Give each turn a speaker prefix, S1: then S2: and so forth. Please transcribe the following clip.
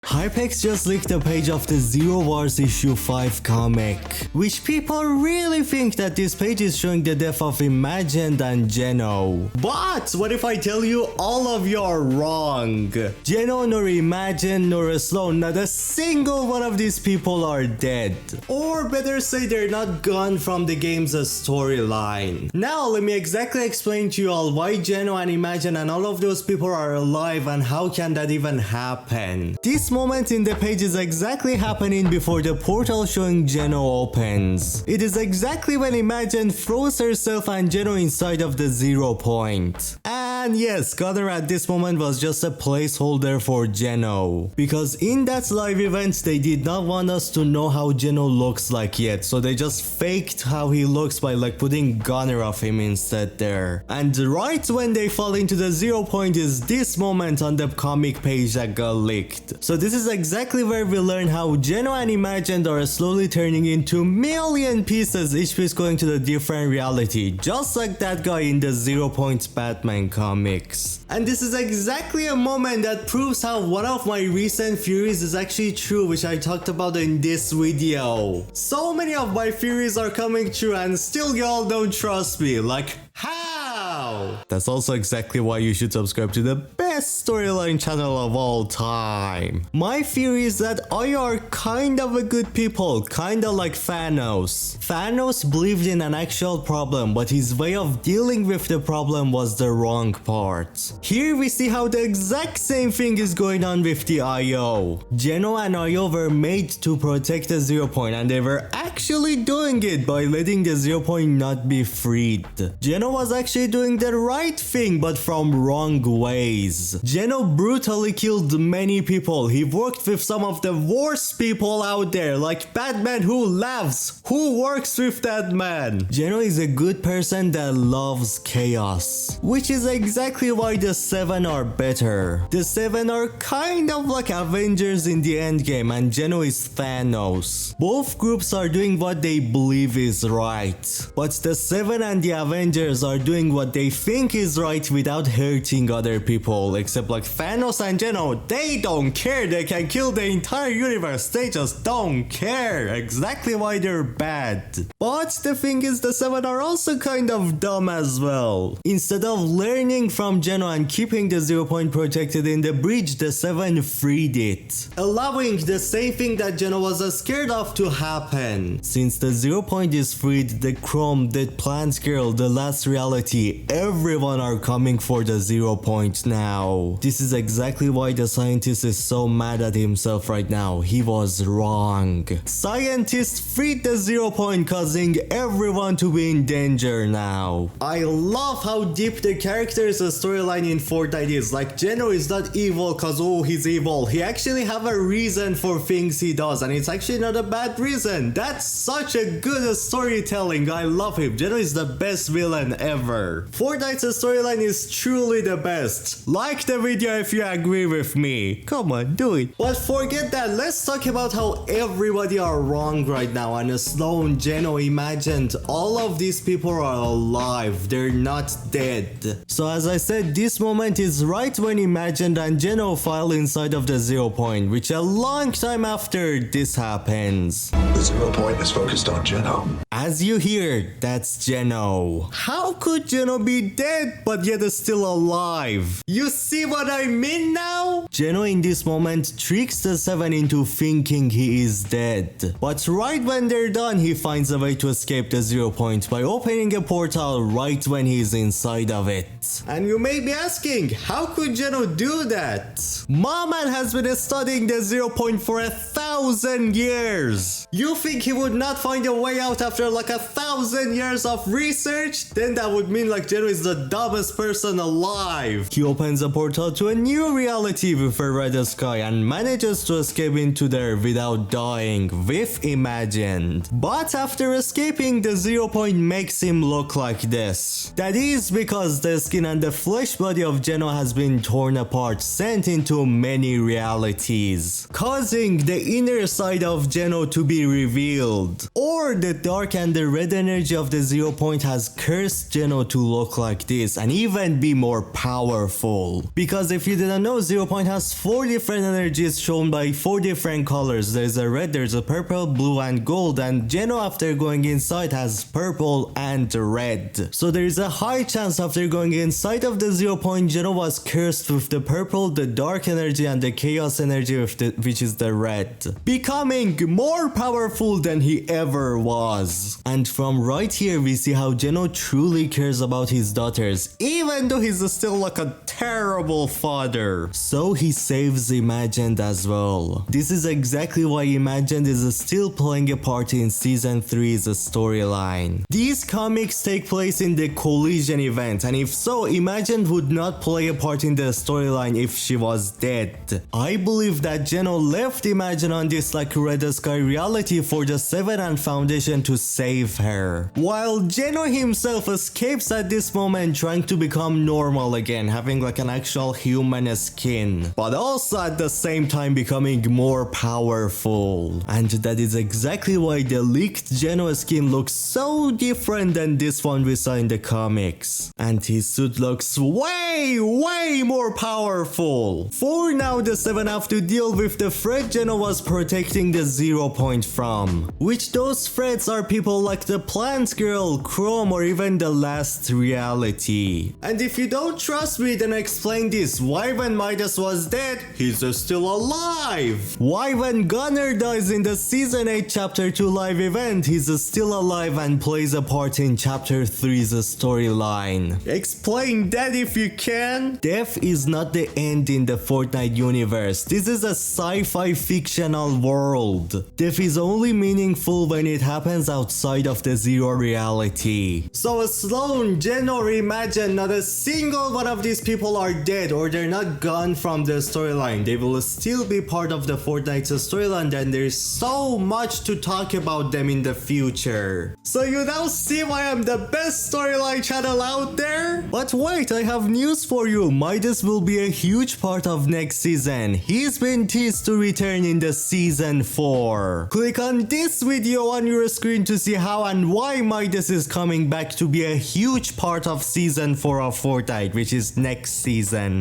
S1: Hypex just leaked a page of the Zero Wars issue 5 comic, which people really think that this page is showing the death of Imagined and Geno. But what if I tell you all of you are wrong? Geno nor Imagined nor Sloan, not a single one of these people are dead. Or better say they're not gone from the game's storyline. Now let me exactly explain to you all why Geno and Imagined and all of those people are alive and how can that even happen. This moment in the page is exactly happening before the portal showing Geno opens. It is exactly when Imagined throws herself and Geno inside of the 0 point. And yes, Gunner at this moment was just a placeholder for Geno, because in that live event they did not want us to know how Geno looks like yet, so they just faked how he looks by like putting Gunner of him instead there. And right when they fall into the 0 point is this moment on the comic page that got leaked. So this is exactly where we learn how Geno and Imagined are slowly turning into million pieces, each piece going to the different reality, just like that guy in the 0 Point Batman comics. And this is exactly a moment that proves how one of my recent theories is actually true, which I talked about in this video. So many of my theories are coming true and still y'all don't trust me, like how? That's also exactly why you should subscribe to the best storyline channel of all time. My theory is that I are kind of a good people, kinda like Thanos. Thanos believed in an actual problem, but his way of dealing with the problem was the wrong part. Here we see how the exact same thing is going on with the IO. Geno and IO were made to protect the 0 point, and they were actually doing it by letting the 0 point not be freed. Geno was actually doing the right thing, but from wrong ways. Geno brutally killed many people. He worked with some of the worst people out there, like Batman who laughs. Who works with that man? Geno is a good person that loves chaos, which is exactly why the 7 are better. The 7 are kind of like Avengers in the endgame, and Geno is Thanos. Both groups are doing what they believe is right, but the 7 and the Avengers are doing what they think is right without hurting other people, except like Thanos and Geno, they don't care. They can kill the entire universe, they just don't care. Exactly why they're bad. But the thing is, the 7 are also kind of dumb as well. Instead of learning from Geno and keeping the 0 point protected in the bridge, the 7 freed it, allowing the same thing that Geno was scared of to happen. Since the 0 point is freed, the Chrome, the Plant Girl, the Last Reality, everyone are coming for the 0 point now. This is exactly why the scientist is so mad at himself right now. He was wrong. Scientist freed the 0 point, causing everyone to be in danger now. I love how deep the character's storyline in Fortnite is. Like, Geno is not evil cause oh he's evil. He actually have a reason for things he does, and it's actually not a bad reason. That's such a good storytelling. I love him. Geno is the best villain ever. Fortnite's storyline is truly the best. Like the video if you agree with me. Come on, do it. But forget that. Let's talk about how everybody are wrong right now. And Sloan, Geno, Imagined, all of these people are alive. They're not dead. So as I said, this moment is right when Imagined and Geno file inside of the 0 point, which a long time after this happens.
S2: The 0 point is focused on Geno.
S1: As you hear, that's Geno. How could Geno be dead but yet is still alive? You see what I mean now? Geno in this moment tricks the 7 into thinking he is dead. But right when they're done, he finds a way to escape the 0 point by opening a portal right when he's inside of it. And you may be asking, how could Geno do that? My man has been studying the 0 point for 1,000 years. You think he would not find a way out after like 1,000 years of research? Then that would mean like Geno is the dumbest person alive. He opens a portal to a new reality with a red sky and manages to escape into there without dying with Imagined. But after escaping, the 0 point makes him look like this. That is because the skin and the flesh body of Geno has been torn apart, sent into many realities, causing the inner side of Geno to be be revealed. Or the dark and the red energy of the 0 point has cursed Geno to look like this and even be more powerful. Because if you didn't know, 0 point has 4 different energies shown by 4 different colors. There's a red, there's a purple, blue and gold, and Geno after going inside has purple and red. So there is a high chance after going inside of the 0 point, Geno was cursed with the purple, the dark energy and the chaos energy which is the red, becoming more powerful than he ever was. And from right here we see how Geno truly cares about his daughters, even though he's still like a terrible father. So he saves Imagined as well. This is exactly why Imagined is still playing a part in season 3's storyline. These comics take place in the collision event, and if so, Imagined would not play a part in the storyline if she was dead. I believe that Geno left Imagine on this like Red Sky reality for the Seven and Foundation to save her, while Geno himself escapes at this moment trying to become normal again, having like an actual human skin, but also at the same time becoming more powerful. And that is exactly why the leaked Geno skin looks so different than this one we saw in the comics, and his suit looks way more powerful. For now, the Seven have to deal with the threat Geno was protecting the 0 point from, which those threats are people like the Plant Girl, Chrome, or even the Last Reality. And if you don't trust me, then explain this: why when Midas was dead, he's still alive? Why when Gunner dies in the season 8 chapter 2 live event, he's still alive and plays a part in chapter 3's storyline? Explain that if you can. Death is not the end in the Fortnite universe. This is a sci-fi fictional world. Death is only meaningful when it happens outside of the Zero reality. So Sloan, Geno, or Imagine, not a single one of these people are dead, or they're not gone from the storyline. They will still be part of the Fortnite storyline, and there's so much to talk about them in the future. So you now see why I'm the best storyline channel out there? But wait, I have news for you. Midas will be a huge part of next season. He's been teased to return in the season 4. Click on this video on your screen to see how and why Midas is coming back to be a huge part of season 4 of Fortnite, which is next season.